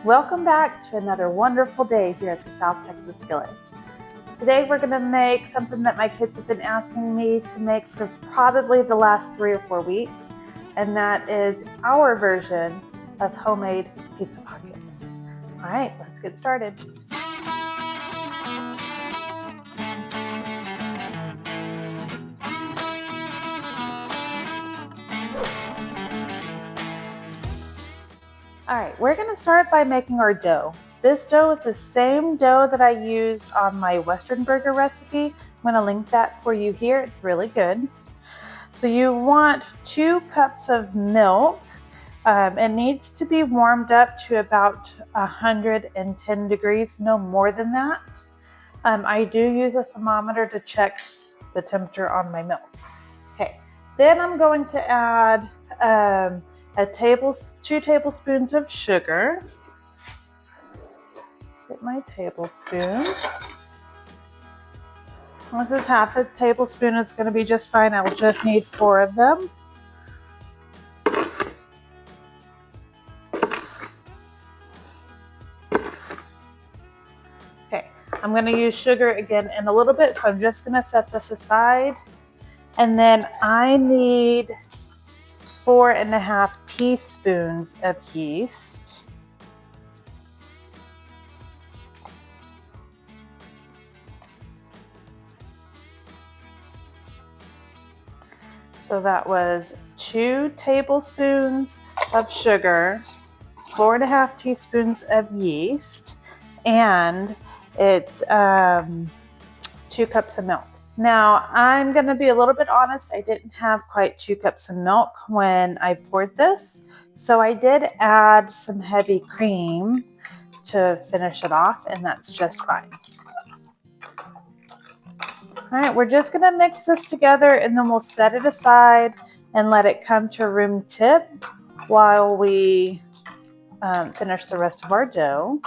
Welcome back to another wonderful day here at the South Texas Skillet. Today we're going to make something that my kids have been asking me to make for probably the last 3 or 4 weeks, and that is our version of homemade pizza pockets. All right, let's get started. All right, we're going to start by making our dough. This dough is the same dough that I used on my Western burger recipe. I'm going to link that for you here. It's really good. So you want 2 cups of milk. It needs to be warmed up to about 110 degrees, no more than that. I do use a thermometer to check the temperature on my milk. Okay, then I'm going to add 2 tablespoons of sugar. Get my tablespoon. This is half a tablespoon. It's going to be just fine. I will just need 4 of them. Okay, I'm going to use sugar again in a little bit, so I'm just going to set this aside. And then I need 4.5 teaspoons of yeast. So that was 2 tablespoons of sugar, 4.5 teaspoons of yeast, and it's 2 cups of milk. Now, I'm going to be a little bit honest. I didn't have quite 2 cups of milk when I poured this, so I did add some heavy cream to finish it off, and that's just fine. All right, we're just going to mix this together, and then we'll set it aside and let it come to room temp while we finish the rest of our dough.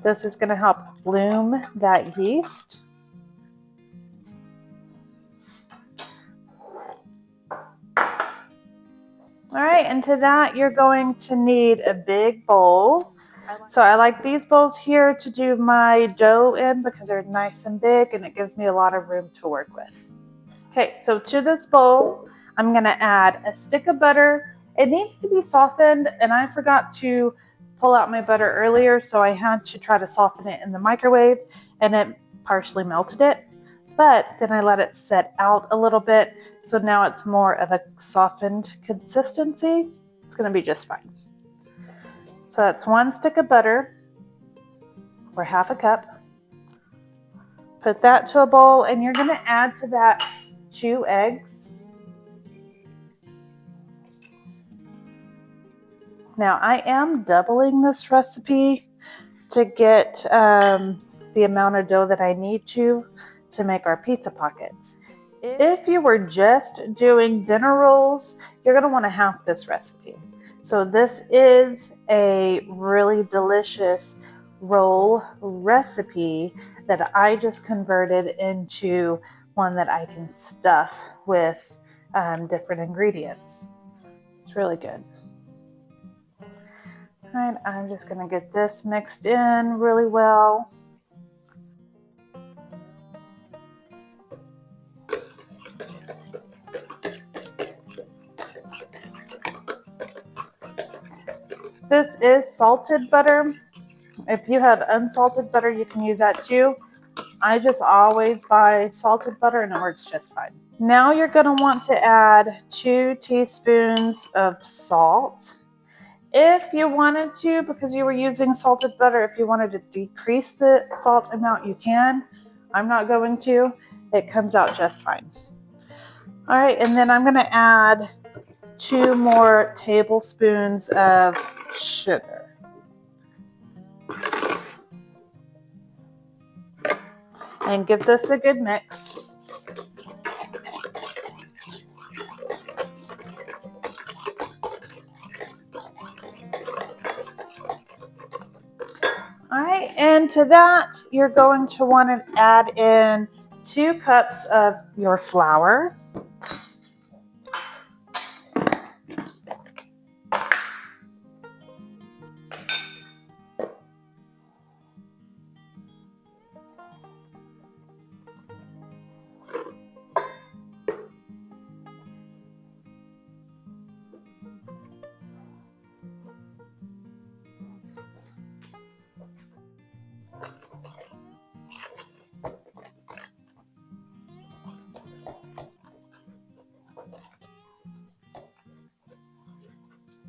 This is going to help bloom that yeast. All right, and to that, you're going to need a big bowl. So I like these bowls here to do my dough in because they're nice and big and it gives me a lot of room to work with. Okay, so to this bowl, I'm going to add a stick of butter. It needs to be softened, and I forgot to pull out my butter earlier, so I had to try to soften it in the microwave, and it partially melted it. But then I let it set out a little bit, so now it's more of a softened consistency. It's going to be just fine. So that's 1 stick of butter, or half a cup. Put that to a bowl, and you're going to add to that 2 eggs. Now I am doubling this recipe to get the amount of dough that I need to make our pizza pockets. If you were just doing dinner rolls, you're going to want to half this recipe. So this is a really delicious roll recipe that I just converted into one that I can stuff with different ingredients. It's really good. All right, I'm just going to get this mixed in really well. This is salted butter. If you have unsalted butter, you can use that too. I just always buy salted butter and it works just fine. Now you're going to want to add 2 teaspoons of salt. If you wanted to, because you were using salted butter, if you wanted to decrease the salt amount, you can. I'm not going to. It comes out just fine. All right, and then I'm going to add 2 more tablespoons of sugar. And give this a good mix. All right, and to that, you're going to want to add in 2 cups of your flour.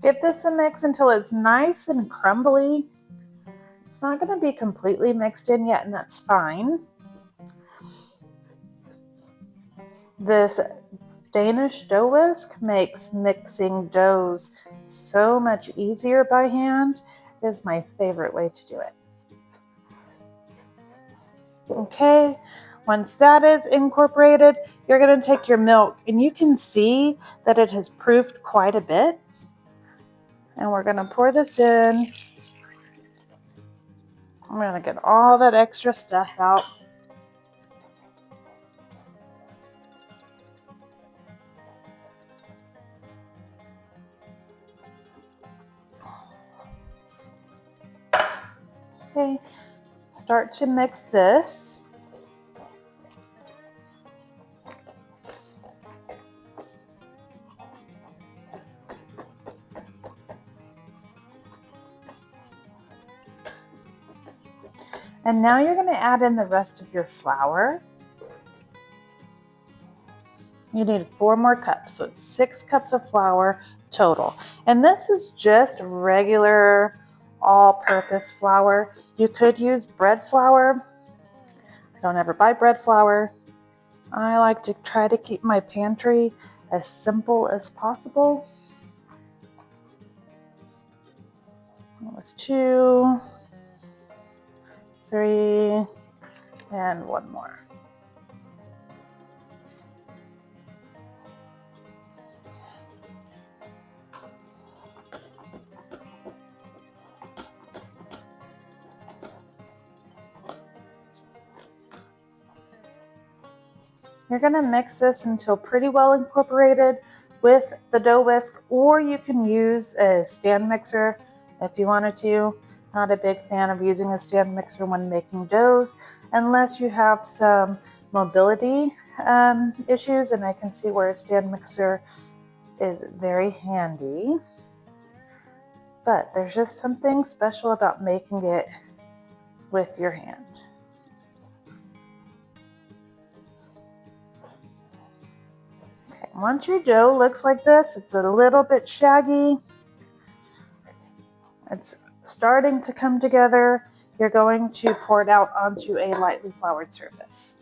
Give this a mix until it's nice and crumbly. It's not going to be completely mixed in yet, and that's fine. This Danish dough whisk makes mixing doughs so much easier by hand. It is my favorite way to do it. Okay, once that is incorporated, you're going to take your milk, and you can see that it has proofed quite a bit. And we're going to pour this in. I'm going to get all that extra stuff out. Okay, start to mix this. And now you're going to add in the rest of your flour. You need 4 more cups, so it's 6 cups of flour total. And this is just regular all-purpose flour. You could use bread flour. I don't ever buy bread flour. I like to try to keep my pantry as simple as possible. That was 2, 3, and 1 more. You're going to mix this until pretty well incorporated with the dough whisk, or you can use a stand mixer if you wanted to. Not a big fan of using a stand mixer when making doughs unless you have some mobility issues, and I can see where a stand mixer is very handy. But there's just something special about making it with your hand. Okay, once your dough looks like this, it's a little bit shaggy. It's starting to come together. You're going to pour it out onto a lightly floured surface.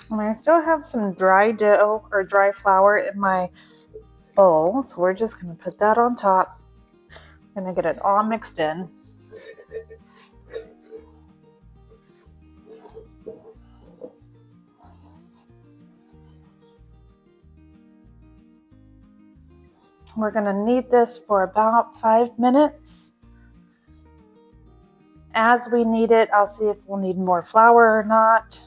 And I still have some dry dough or dry flour in my bowl, so we're just going to put that on top. I'm going to get it all mixed in. We're going to knead this for about 5 minutes. As we knead it, I'll see if we'll need more flour or not.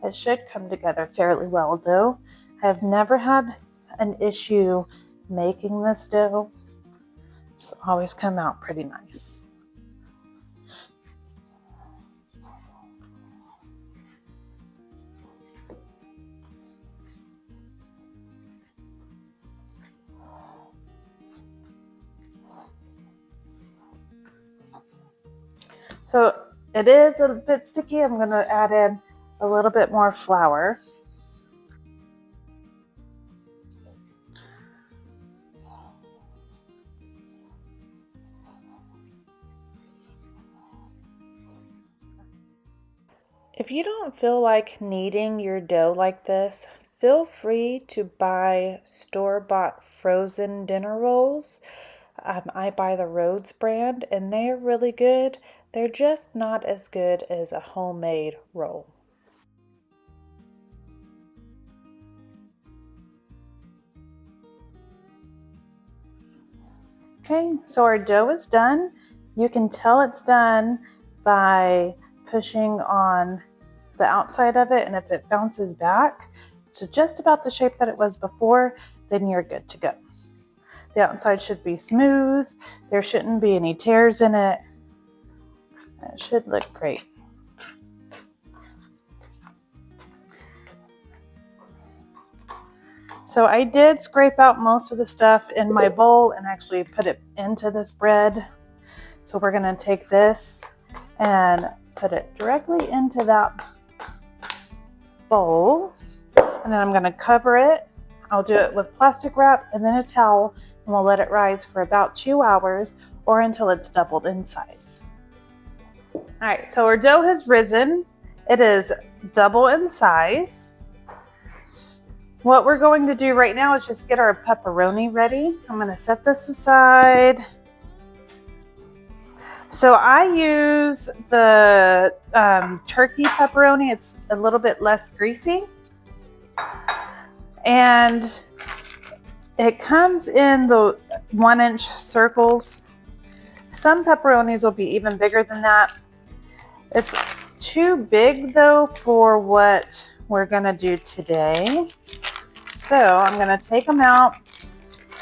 It should come together fairly well though. I've never had an issue making this dough. It's always come out pretty nice. So it is a bit sticky. I'm going to add in a little bit more flour. If you don't feel like kneading your dough like this, feel free to buy store-bought frozen dinner rolls. I buy the Rhodes brand and they're really good. They're just not as good as a homemade roll. Okay, so our dough is done. You can tell it's done by pushing on the outside of it, and if it bounces back to just about the shape that it was before, then you're good to go. The outside should be smooth. There shouldn't be any tears in it. It should look great. So I did scrape out most of the stuff in my bowl and actually put it into this bread. So we're going to take this and put it directly into that bowl. And then I'm going to cover it. I'll do it with plastic wrap and then a towel, and we'll let it rise for about 2 hours or until it's doubled in size. All right, so our dough has risen. It is double in size. What we're going to do right now is just get our pepperoni ready. I'm going to set this aside. So I use the turkey pepperoni. It's a little bit less greasy. And it comes in the 1-inch circles. Some pepperonis will be even bigger than that. It's too big though for what we're gonna do today. So I'm gonna take them out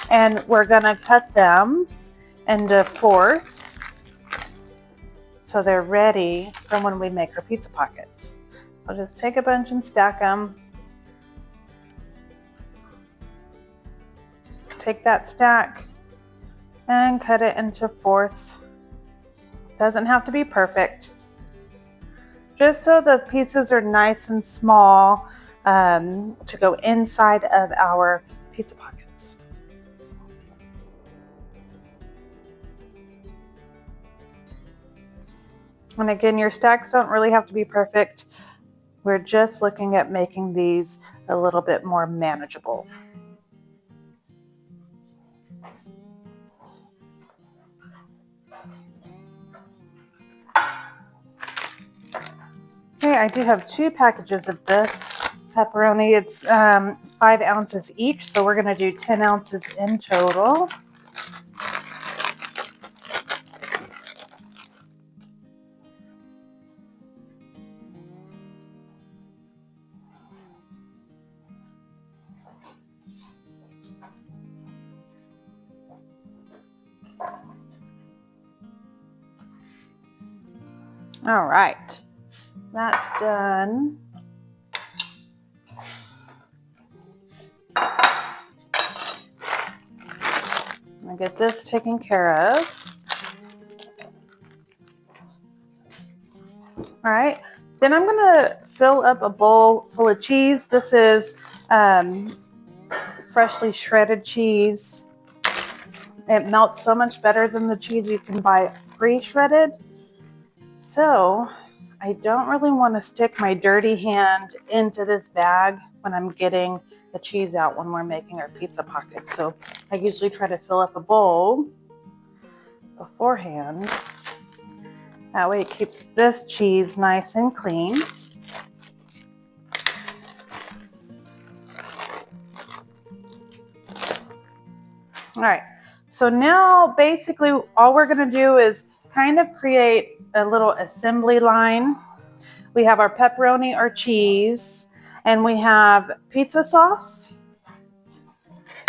and we're gonna cut them into fourths so they're ready for when we make our pizza pockets. I'll just take a bunch and stack them. Take that stack and cut it into fourths. Doesn't have to be perfect. Just so the pieces are nice and small to go inside of our pizza pockets. And again, your stacks don't really have to be perfect. We're just looking at making these a little bit more manageable. Okay, I do have 2 packages of this pepperoni. It's 5 ounces each, so we're going to do 10 ounces in total. All right, that's done. I'm gonna get this taken care of. All right, then I'm gonna fill up a bowl full of cheese. This is freshly shredded cheese. It melts so much better than the cheese you can buy pre-shredded. So I don't really want to stick my dirty hand into this bag when I'm getting the cheese out when we're making our pizza pockets. So I usually try to fill up a bowl beforehand. That way it keeps this cheese nice and clean. All right, so now basically all we're gonna do is kind of create a little assembly line. We have our pepperoni, our cheese, and we have pizza sauce.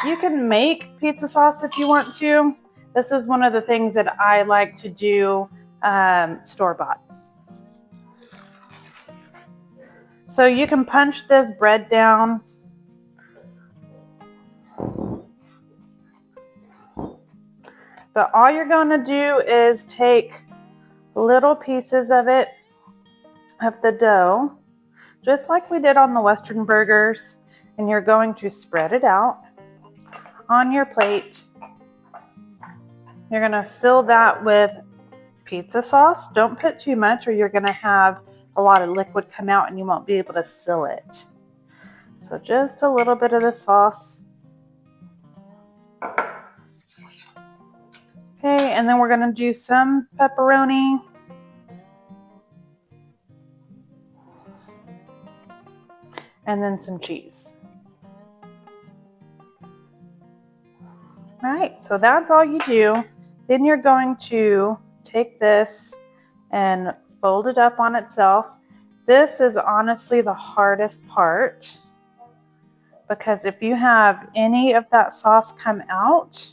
You can make pizza sauce if you want to. This is one of the things that I like to do store-bought. So you can punch this bread down. But all you're going to do is take little pieces of it, of the dough, just like we did on the Western burgers, and you're going to spread it out on your plate. You're going to fill that with pizza sauce. Don't put too much or you're going to have a lot of liquid come out and you won't be able to seal it. So just a little bit of the sauce. Okay, and then we're going to do some pepperoni. And then some cheese. All right, so that's all you do. Then you're going to take this and fold it up on itself. This is honestly the hardest part because if you have any of that sauce come out,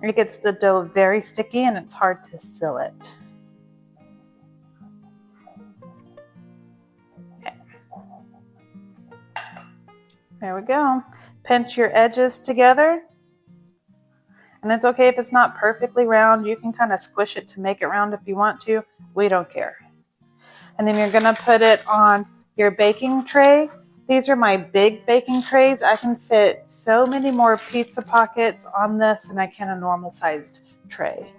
it gets the dough very sticky and it's hard to seal it. Okay. There we go. Pinch your edges together. And it's okay if it's not perfectly round. You can kind of squish it to make it round if you want to. We don't care. And then you're going to put it on your baking tray. These are my big baking trays. I can fit so many more pizza pockets on this than I can a normal sized tray.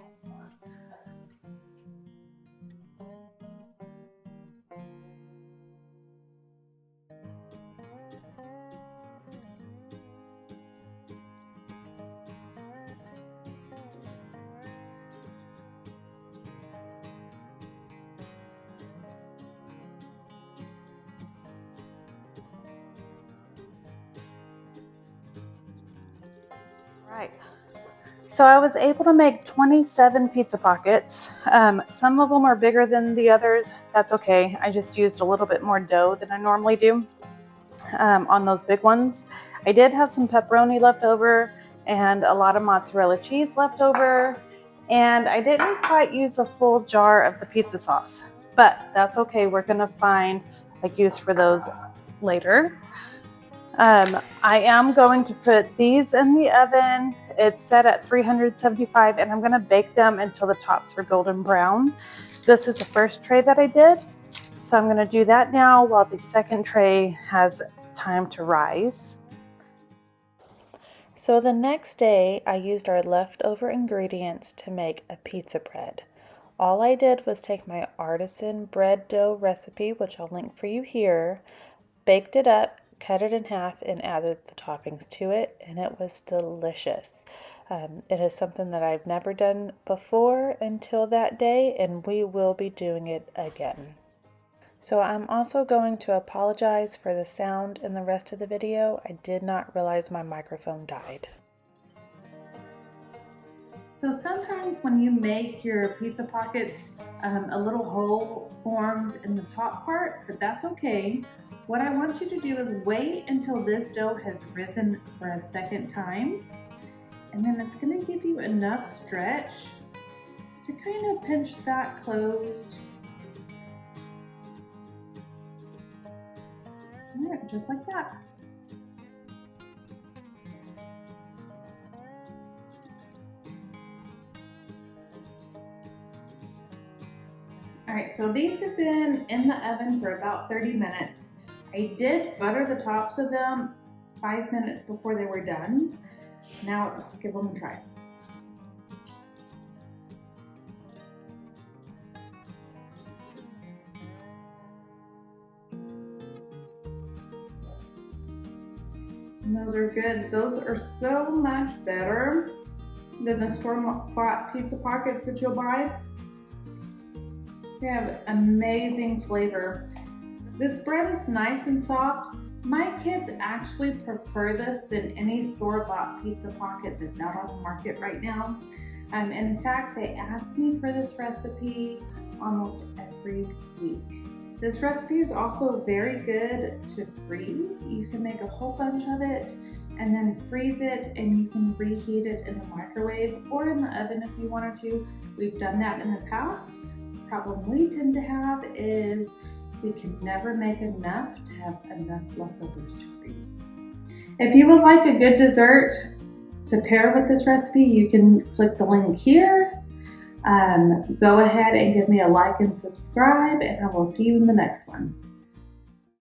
Right. So I was able to make 27 pizza pockets. Some of them are bigger than the others. That's okay. I just used a little bit more dough than I normally do on those big ones. I did have some pepperoni left over and a lot of mozzarella cheese left over. And I didn't quite use a full jar of the pizza sauce, but that's okay. We're going to find a use for those later. I am going to put these in the oven. It's set at 375 and I'm going to bake them until the tops are golden brown. This is the first tray that I did. So I'm going to do that now while the second tray has time to rise. So the next day I used our leftover ingredients to make a pizza bread. All I did was take my artisan bread dough recipe, which I'll link for you here, baked it up, cut it in half, and added the toppings to it, and it was delicious. It is something that I've never done before until that day, and we will be doing it again. So I'm also going to apologize for the sound in the rest of the video. I did not realize my microphone died. So sometimes when you make your pizza pockets, a little hole forms in the top part, but that's okay. What I want you to do is wait until this dough has risen for a second time, and then it's going to give you enough stretch to kind of pinch that closed. All right, just like that. All right, so these have been in the oven for about 30 minutes. I did butter the tops of them 5 minutes before they were done. Now let's give them a try. And those are good. Those are so much better than the store-bought pizza pockets that you'll buy. They have amazing flavor. This bread is nice and soft. My kids actually prefer this than any store-bought pizza pocket that's out on the market right now. And in fact, they ask me for this recipe almost every week. This recipe is also very good to freeze. You can make a whole bunch of it and then freeze it, and you can reheat it in the microwave or in the oven if you wanted to. We've done that in the past. The problem we tend to have is we can never make enough to have enough leftovers to freeze. If you would like a good dessert to pair with this recipe, you can click the link here. Go ahead and give me a like and subscribe, and I will see you in the next one.